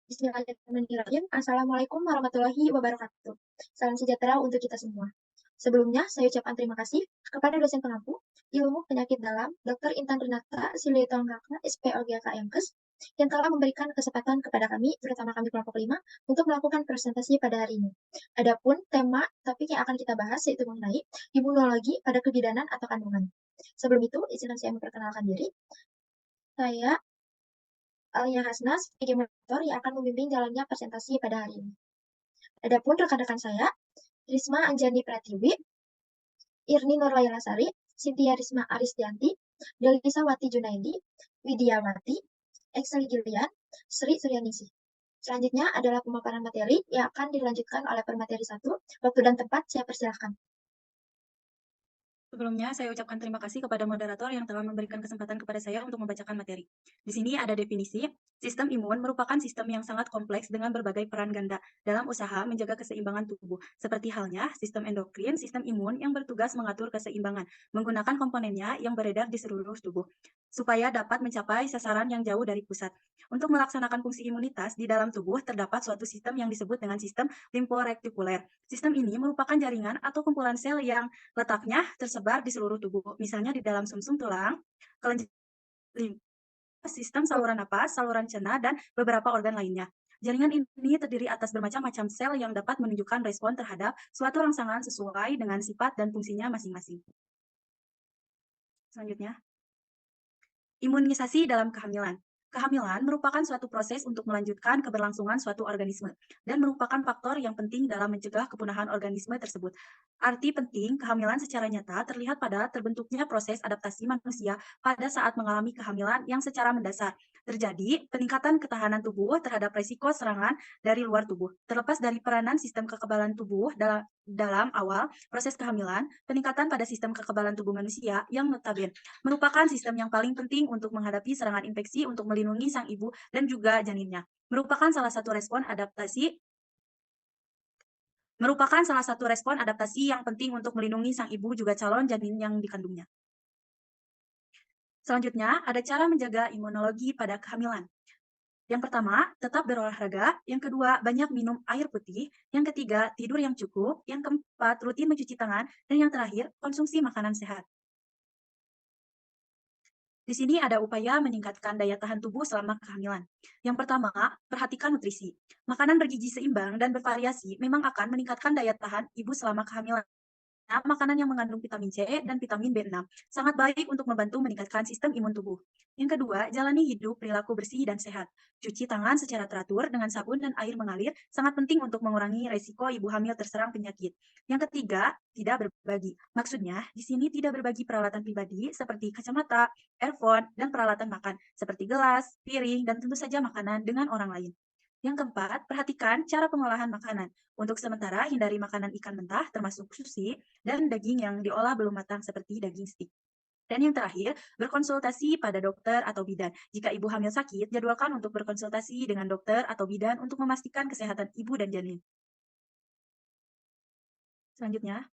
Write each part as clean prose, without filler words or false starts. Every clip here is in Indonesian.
Bismillahirrahmanirrahim. Assalamualaikum warahmatullahi wabarakatuh. Salam sejahtera untuk kita semua. Sebelumnya, saya ucapkan terima kasih kepada dosen pengampu Ilmu Penyakit Dalam, Dr. Intan Renata Silitongkaka, SPLGK Yankes, yang telah memberikan kesempatan kepada kami, terutama kami kelompok 5, untuk melakukan presentasi pada hari ini. Adapun tema topik yang akan kita bahas yaitu mengenai imunologi pada kebidanan atau kandungan. Sebelum itu, izinkan saya memperkenalkan diri. Saya Alia Hasna sebagai moderator yang akan membimbing jalannya presentasi pada hari ini. Adapun rekan-rekan saya, Risma Anjani Pratiwi, Irni Nurlaylasari, Cynthia Risma Arisdianti, Delisa Wati Junaidi, Widiawati, Excel Gilian, Sri Suryaningsih. Selanjutnya adalah pemaparan materi yang akan dilanjutkan oleh permateri 1. Waktu dan tempat saya persilahkan. Sebelumnya, saya ucapkan terima kasih kepada moderator yang telah memberikan kesempatan kepada saya untuk membacakan materi. Di sini ada definisi, sistem imun merupakan sistem yang sangat kompleks dengan berbagai peran ganda dalam usaha menjaga keseimbangan tubuh, seperti halnya sistem endokrin, sistem imun yang bertugas mengatur keseimbangan, menggunakan komponennya yang beredar di seluruh tubuh, supaya dapat mencapai sasaran yang jauh dari pusat. Untuk melaksanakan fungsi imunitas di dalam tubuh, terdapat suatu sistem yang disebut dengan sistem limforetikuler. Sistem ini merupakan jaringan atau kumpulan sel yang letaknya tersebar di seluruh tubuh, misalnya di dalam sumsum tulang, kelenjar limpa, sistem saluran napas, saluran cerna, dan beberapa organ lainnya. Jaringan ini terdiri atas bermacam-macam sel yang dapat menunjukkan respon terhadap suatu rangsangan sesuai dengan sifat dan fungsinya masing-masing. Selanjutnya, imunisasi dalam kehamilan. Kehamilan merupakan suatu proses untuk melanjutkan keberlangsungan suatu organisme dan merupakan faktor yang penting dalam mencegah kepunahan organisme tersebut. Arti penting kehamilan secara nyata terlihat pada terbentuknya proses adaptasi manusia pada saat mengalami kehamilan yang secara mendasar. Terjadi peningkatan ketahanan tubuh terhadap risiko serangan dari luar tubuh. Terlepas dari peranan sistem kekebalan tubuh dalam awal proses kehamilan, peningkatan pada sistem kekebalan tubuh manusia yang notabene merupakan sistem yang paling penting untuk menghadapi serangan infeksi untuk melindungi sang ibu dan juga janinnya. Merupakan salah satu respon adaptasi yang penting untuk melindungi sang ibu juga calon janin yang dikandungnya. Selanjutnya, ada cara menjaga imunologi pada kehamilan. Yang pertama, tetap berolahraga. Yang kedua, banyak minum air putih. Yang ketiga, tidur yang cukup. Yang keempat, rutin mencuci tangan. Dan yang terakhir, konsumsi makanan sehat. Di sini ada upaya meningkatkan daya tahan tubuh selama kehamilan. Yang pertama, perhatikan nutrisi. Makanan bergizi seimbang dan bervariasi memang akan meningkatkan daya tahan ibu selama kehamilan. Makanan yang mengandung vitamin C dan vitamin B6 sangat baik untuk membantu meningkatkan sistem imun tubuh. Yang kedua, jalani hidup perilaku bersih dan sehat. Cuci tangan secara teratur dengan sabun dan air mengalir sangat penting untuk mengurangi resiko ibu hamil terserang penyakit. Yang ketiga, tidak berbagi. Maksudnya, di sini tidak berbagi peralatan pribadi seperti kacamata, earphone, dan peralatan makan seperti gelas, piring, dan tentu saja makanan dengan orang lain. Yang keempat, perhatikan cara pengolahan makanan. Untuk sementara, hindari makanan ikan mentah termasuk sushi dan daging yang diolah belum matang seperti daging steak. Dan yang terakhir, berkonsultasi pada dokter atau bidan. Jika ibu hamil sakit, jadwalkan untuk berkonsultasi dengan dokter atau bidan untuk memastikan kesehatan ibu dan janin. Selanjutnya,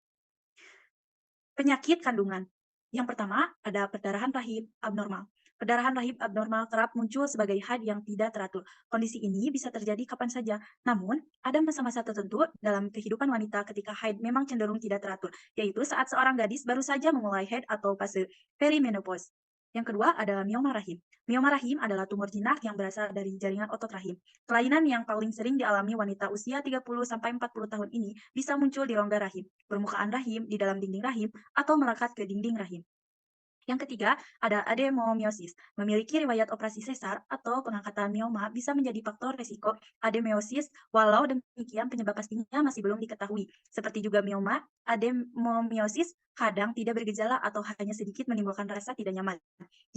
penyakit kandungan. Yang pertama, ada perdarahan rahim abnormal. Perdarahan rahim abnormal kerap muncul sebagai haid yang tidak teratur. Kondisi ini bisa terjadi kapan saja. Namun, ada masa-masa tertentu dalam kehidupan wanita ketika haid memang cenderung tidak teratur, yaitu saat seorang gadis baru saja memulai haid atau fase perimenopause. Yang kedua ada mioma rahim. Mioma rahim adalah tumor jinak yang berasal dari jaringan otot rahim. Kelainan yang paling sering dialami wanita usia 30-40 tahun ini bisa muncul di rongga rahim, permukaan rahim, di dalam dinding rahim, atau melekat ke dinding rahim. Yang ketiga, ada adenomyosis. Memiliki riwayat operasi sesar atau pengangkatan mioma bisa menjadi faktor risiko adenomyosis, walau demikian penyebab pastinya masih belum diketahui. Seperti juga mioma, adenomyosis kadang tidak bergejala atau hanya sedikit menimbulkan rasa tidak nyaman.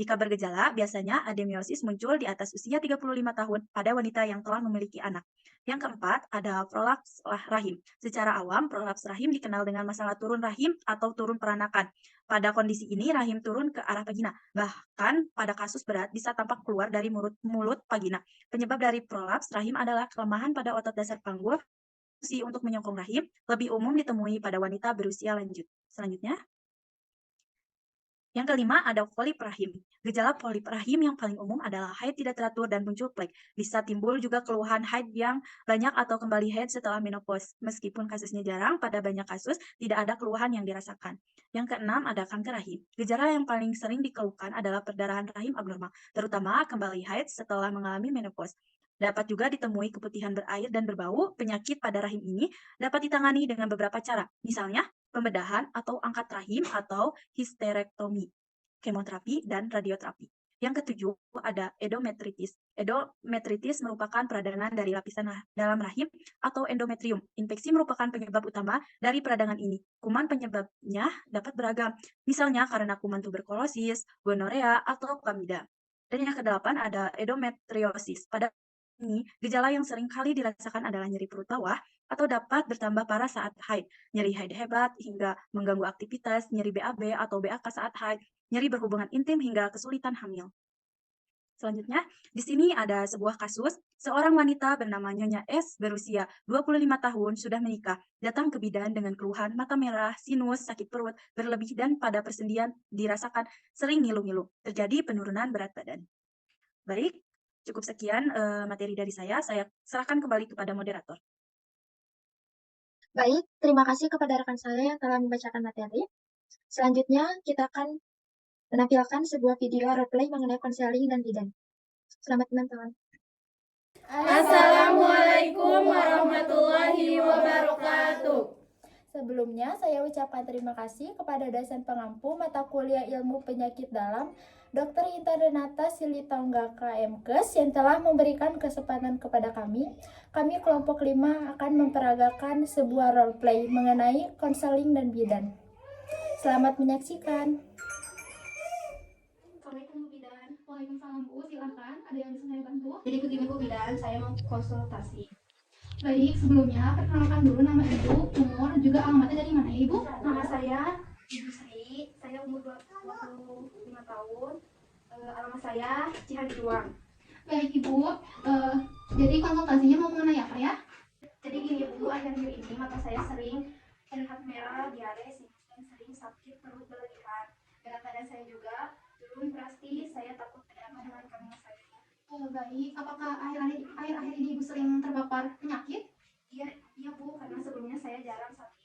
Jika bergejala, biasanya adenomyosis muncul di atas usia 35 tahun pada wanita yang telah memiliki anak. Yang keempat, ada prolaps rahim. Secara awam, prolaps rahim dikenal dengan masalah turun rahim atau turun peranakan. Pada kondisi ini, rahim turun ke arah vagina. Bahkan pada kasus berat bisa tampak keluar dari mulut vagina. Penyebab dari prolaps rahim adalah kelemahan pada otot dasar panggul. Fungsi untuk menyokong rahim lebih umum ditemui pada wanita berusia lanjut. Selanjutnya, Yang kelima ada polip rahim. Gejala polip rahim yang paling umum adalah haid tidak teratur dan muncul flek. Bisa timbul juga keluhan haid yang banyak atau kembali haid setelah menopause. Meskipun kasusnya jarang, pada banyak kasus tidak ada keluhan yang dirasakan. Yang keenam ada kanker rahim. Gejala yang paling sering dikeluhkan adalah perdarahan rahim abnormal, terutama kembali haid setelah mengalami menopause. Dapat juga ditemui keputihan berair dan berbau. Penyakit pada rahim ini dapat ditangani dengan beberapa cara. Misalnya, pembedahan atau angkat rahim atau histerektomi, kemoterapi, dan radioterapi. Yang ketujuh ada endometritis. Endometritis merupakan peradangan dari lapisan dalam rahim atau endometrium. Infeksi merupakan penyebab utama dari peradangan ini. Kuman penyebabnya dapat beragam, misalnya karena kuman tuberkulosis, gonorea, atau chlamydia. Dan yang kedelapan ada endometriosis. Pada ini, gejala yang sering kali dirasakan adalah nyeri perut bawah atau dapat bertambah parah saat haid. Nyeri haid hebat hingga mengganggu aktivitas, nyeri BAB atau BAK saat haid, nyeri berhubungan intim hingga kesulitan hamil. Selanjutnya, di sini ada sebuah kasus, seorang wanita bernama Nyonya S berusia 25 tahun sudah menikah, datang ke bidan dengan keluhan mata merah, sinus, sakit perut, berlebih dan pada persendian dirasakan sering ngilu-ngilu, terjadi penurunan berat badan. Baik, cukup sekian materi dari saya serahkan kembali kepada moderator. Baik, terima kasih kepada rekan saya yang telah membacakan materi. Selanjutnya, kita akan menampilkan sebuah video roleplay mengenai konseling dan bidan. Selamat menonton. Assalamualaikum warahmatullahi wabarakatuh. Sebelumnya, saya ucapkan terima kasih kepada dosen pengampu mata kuliah ilmu penyakit dalam, Dr. Intan Renata Silitonggaka MKes yang telah memberikan kesempatan kepada kami. Kami kelompok 5 akan memperagakan sebuah roleplay mengenai konseling dan bidan. Selamat menyaksikan. Assalamualaikum Bu Bidan. Waalaikumsalam Bu, silakan. Ada yang bisa saya bantu? Jadi begini Bu Bidan, saya mau konsultasi. Baik, sebelumnya perkenalkan dulu nama Ibu, umur, juga alamatnya dari mana Ibu? Nama saya Ibu Sri, saya umur 25 tahun, alamat saya Cihanjuang. Baik Ibu, jadi konsultasinya mau mengenai apa ya? Jadi gini Bu, akhir-akhir ini mata saya sering terlihat merah, diare, sinus, dan sering sakit perut berlebihan. Berat badan saya juga turun drastis, saya takut ada apa dengan kandungan saya. Baik, apakah akhir-akhir ini Ibu sering terpapar penyakit? Iya Bu, karena sebelumnya saya jarang sakit.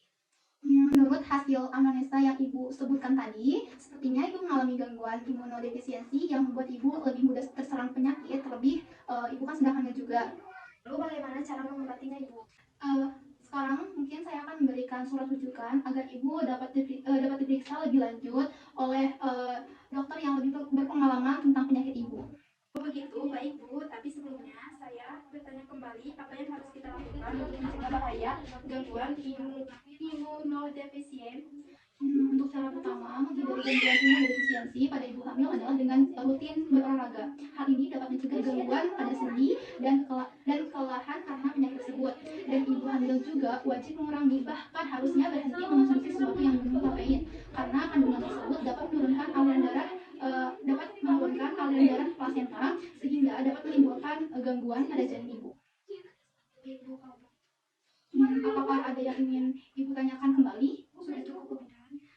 Menurut hasil anamnesa yang Ibu sebutkan tadi, sepertinya Ibu mengalami gangguan imunodefisiensi yang membuat Ibu lebih mudah terserang penyakit, terlebih Ibu kan sedang hamil juga. Lalu bagaimana cara mengobatinya Ibu? Sekarang mungkin saya akan memberikan surat rujukan agar Ibu dapat diperiksa lebih lanjut oleh dokter yang lebih berpengalaman tentang penyakit Ibu. Begitu, baik Bu, tapi sebelumnya saya bertanya kembali apa yang harus kita lakukan untuk mencegah bahaya gangguan imunodefisien. Untuk cara pertama menghindari gangguan imunodefisiensi pada ibu hamil adalah dengan rutin berolahraga. Hal ini dapat mencegah gangguan pada sendi dan kelelahan karena penyakit tersebut. Dan ibu hamil juga wajib mengurangi, bahkan harusnya berhenti mengonsumsi sesuatu yang mengandung kafein karena kandungan tersebut dapat menurunkan aliran darah plasenta sehingga dapat menimbulkan gangguan pada janin ibu. Apakah ada yang ingin Ibu tanyakan kembali? Sudah cukup.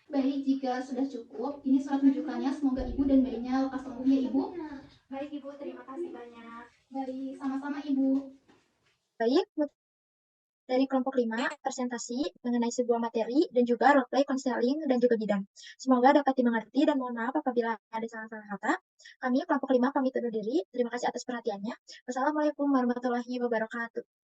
Baik, jika sudah cukup, ini surat rujukannya. Semoga Ibu dan bayinya lekas sembuh ya Ibu. Baik Ibu, terima kasih banyak. Baik, sama-sama Ibu. Baik, dari kelompok 5 presentasi mengenai sebuah materi dan juga roleplay konseling dan juga bidan. Semoga dapat dimengerti dan mohon maaf apabila ada salah-salah kata. Kami kelompok 5 pamit undur diri. Terima kasih atas perhatiannya. Wassalamualaikum warahmatullahi wabarakatuh.